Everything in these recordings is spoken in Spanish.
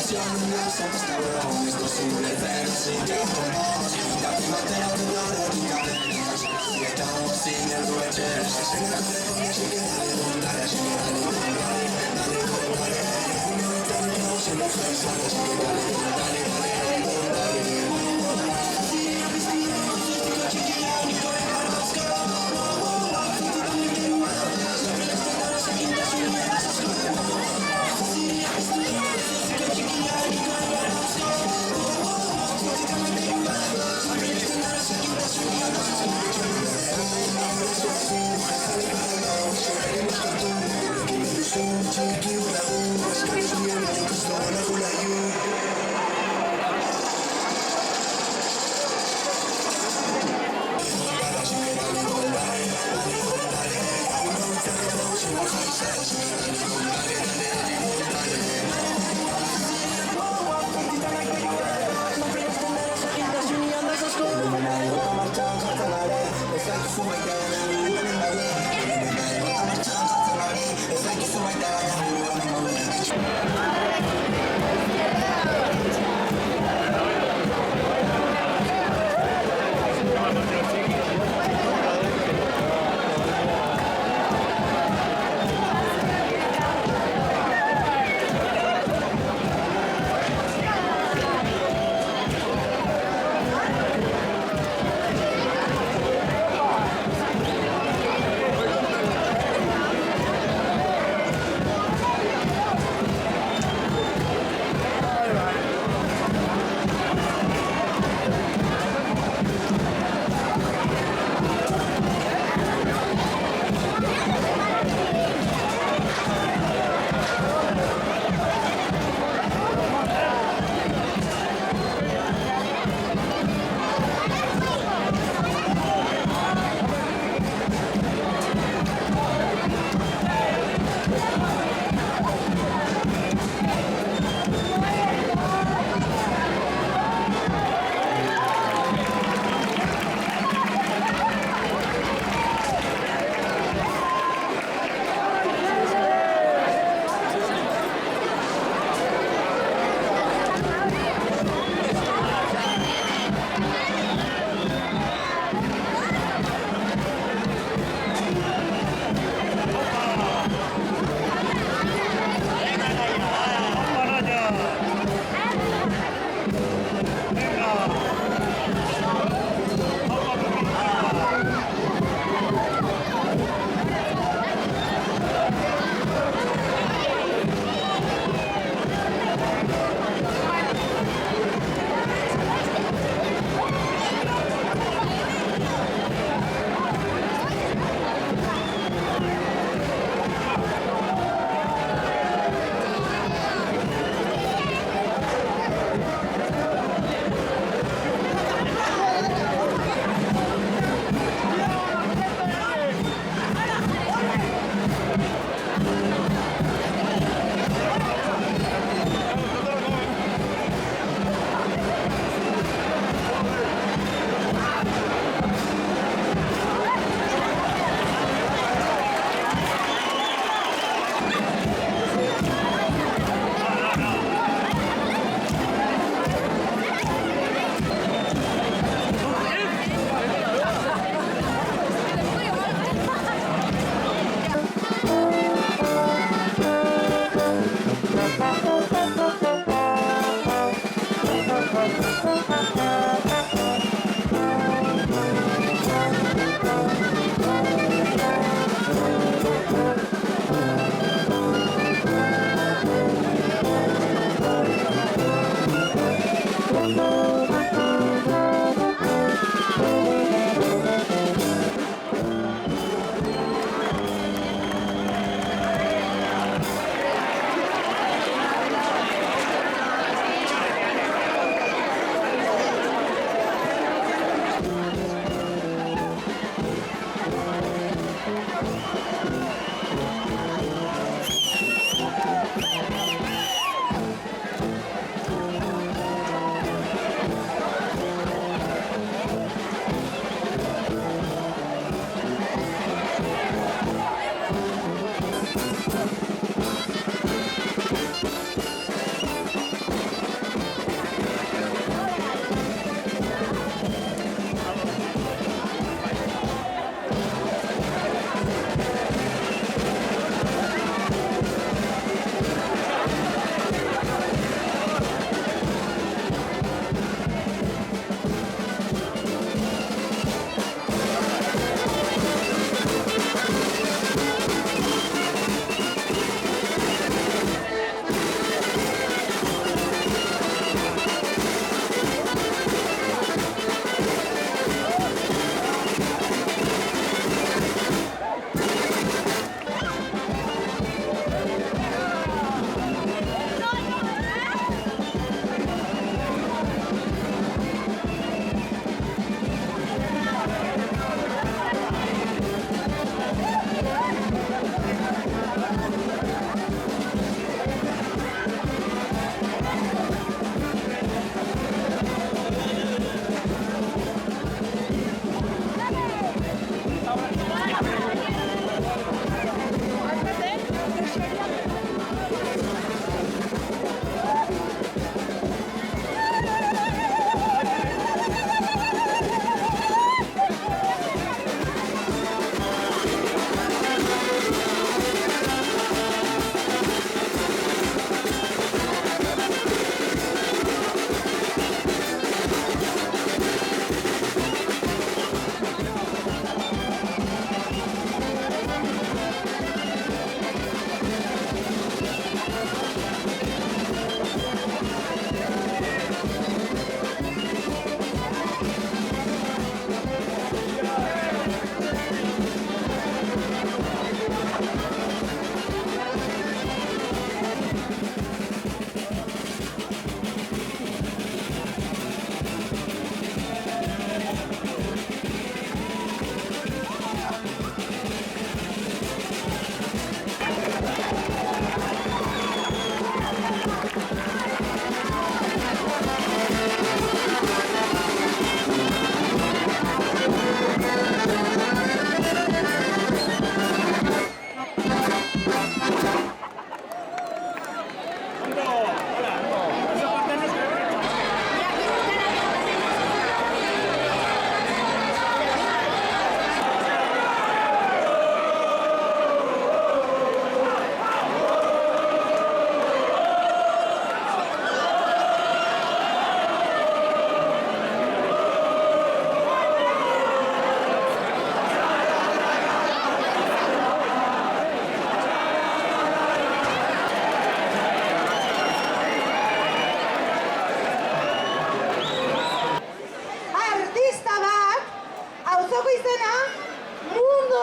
Esto es un reverso y te conozco. La primavera de la lógica de la calle. Estamos sin el dueño. Check you out,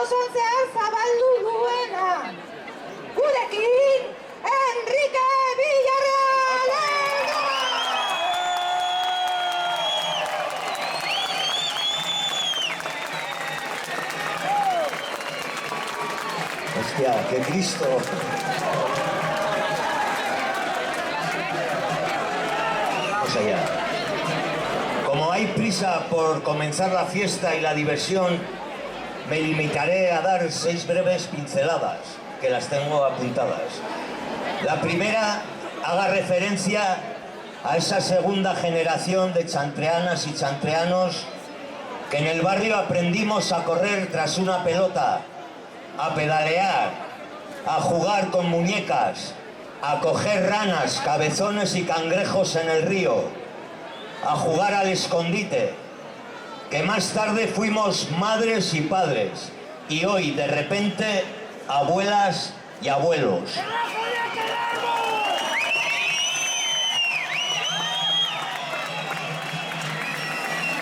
osoan zehar zabaldu duena. Gurekin, Enrique Villarreal! Hostia, qué Cristo. Vamos allá. Como hay prisa por comenzar la fiesta y la diversión, me limitaré a dar 6 breves pinceladas, que las tengo apuntadas. La primera haga referencia a esa segunda generación de chantreanas y chantreanos que en el barrio aprendimos a correr tras una pelota, a pedalear, a jugar con muñecas, a coger ranas, cabezones y cangrejos en el río, a jugar al escondite, que más tarde fuimos madres y padres, y hoy de repente abuelas y abuelos.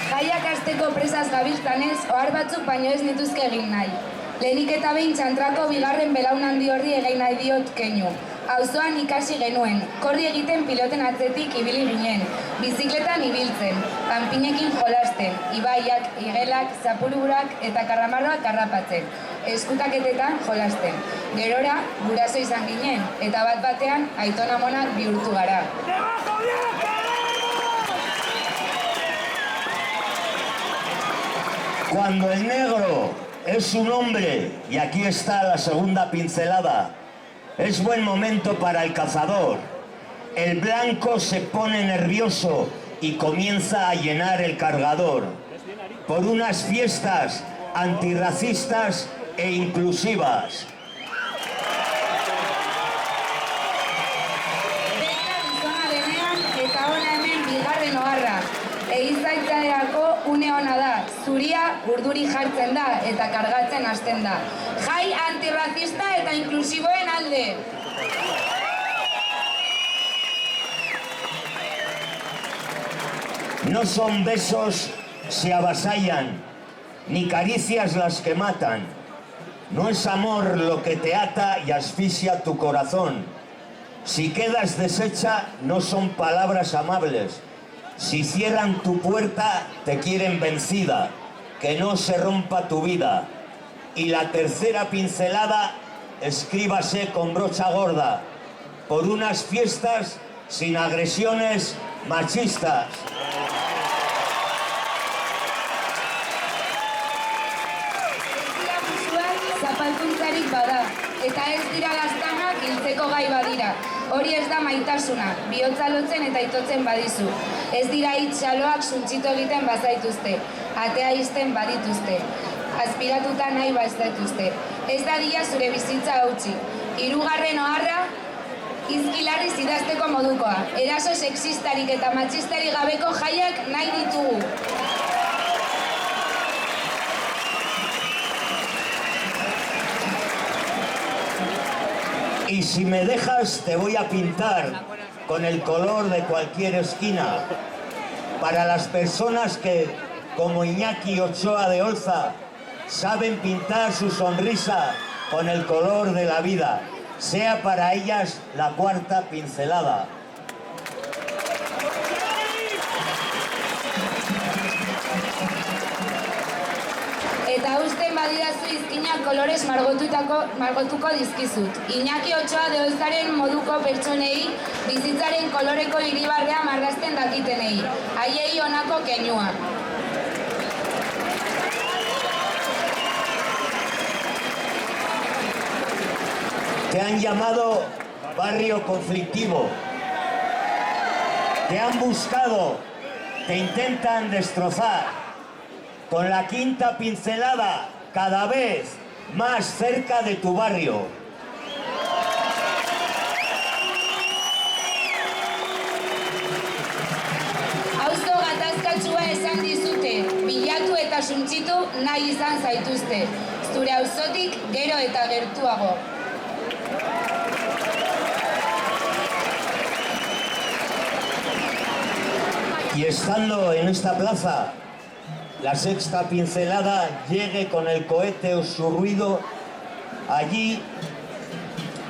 Jaiak hasteko presaz gabiltzanez, ohar batzuk baino ez nituzke egin nahi. Lehenik eta behin txantrako bigarren belaunaldi horri egin nahi diot keinu. Auzoan ikasi genuen, korri egiten piloten atzetik ibili ginen, bizikletan ibiltzen, panpinekin jolasten, ibaiak, igelak, zapulurak eta karramarroak harrapatzen, eskutaketetan jolasten. Gerora, guraso izan ginen, eta bat batean aitona-amonak bihurtu gara. Cuando el negro es un hombre, y aquí está la segunda pincelada, es buen momento para el cazador. El blanco se pone nervioso y comienza a llenar el cargador por unas fiestas antirracistas e inclusivas. Eta hona hemen bigarren oharra. Ehizaitzaerako une ona da, zuria urduri jartzen da eta kargatzen hasten da. Jai antirrazista eta inklusiboen alde! No son besos se avasallan, ni caricias las que matan. No es amor lo que te ata y asfixia tu corazón. Si quedas deshecha, no son palabras amables. Si cierran tu puerta, te quieren vencida, que no se rompa tu vida. Y la tercera pincelada, escríbase con brocha gorda, por unas fiestas sin agresiones machistas. Zapalkuntzarik bada, eta ez dira gaztanak hiltzeko gai badira. Hori ez da maitasuna, bihotza lotzen eta itotzen badizu. Ez dira itxaloak suntsito egiten bazaituzte, atea izten badituzte. Azpiratuta nahi bazaituzte. Ez da dia zure bizitza hautsi. Hirugarren oharra, izkilarriz idazteko modukoa. Eraso sexistarik eta matxistarik gabeko jaiak nahi ditugu. Y si me dejas, te voy a pintar con el color de cualquier esquina. Para las personas que, como Iñaki Ochoa de Olza, saben pintar su sonrisa con el color de la vida, sea para ellas la cuarta pincelada. Eta usten badidazu izkinak kolorez margotuko dizkizut. Iñaki Ochoa de Olzaren moduko pertsonei, bizitzaren koloreko irribarrea marrazten dakitenei. Haiei honako keinua. Te han llamado barrio conflictivo. Te han buscado, te intentan destrozar. Con la quinta pincelada, cada vez más cerca de tu barrio. Auzo gatazkatsua esan dizute, bilatu eta suntsitu nahi izan zaituzte. Zure auzotik gero eta gertuago. Y estando en esta plaza, la sexta pincelada llegue con el cohete o su ruido allí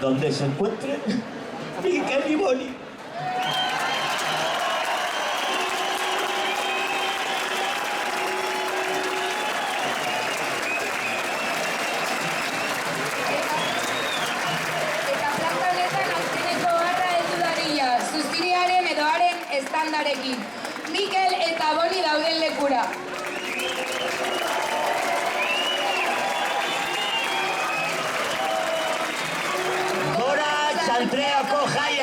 donde se encuentre Mikel y Boni. Eta planta honetan azkeneko garra heldu dadila, zuzkiriaren edo haren estandarekin. Mikel eta Boni dauden lekura. Gora Txantreako jaia!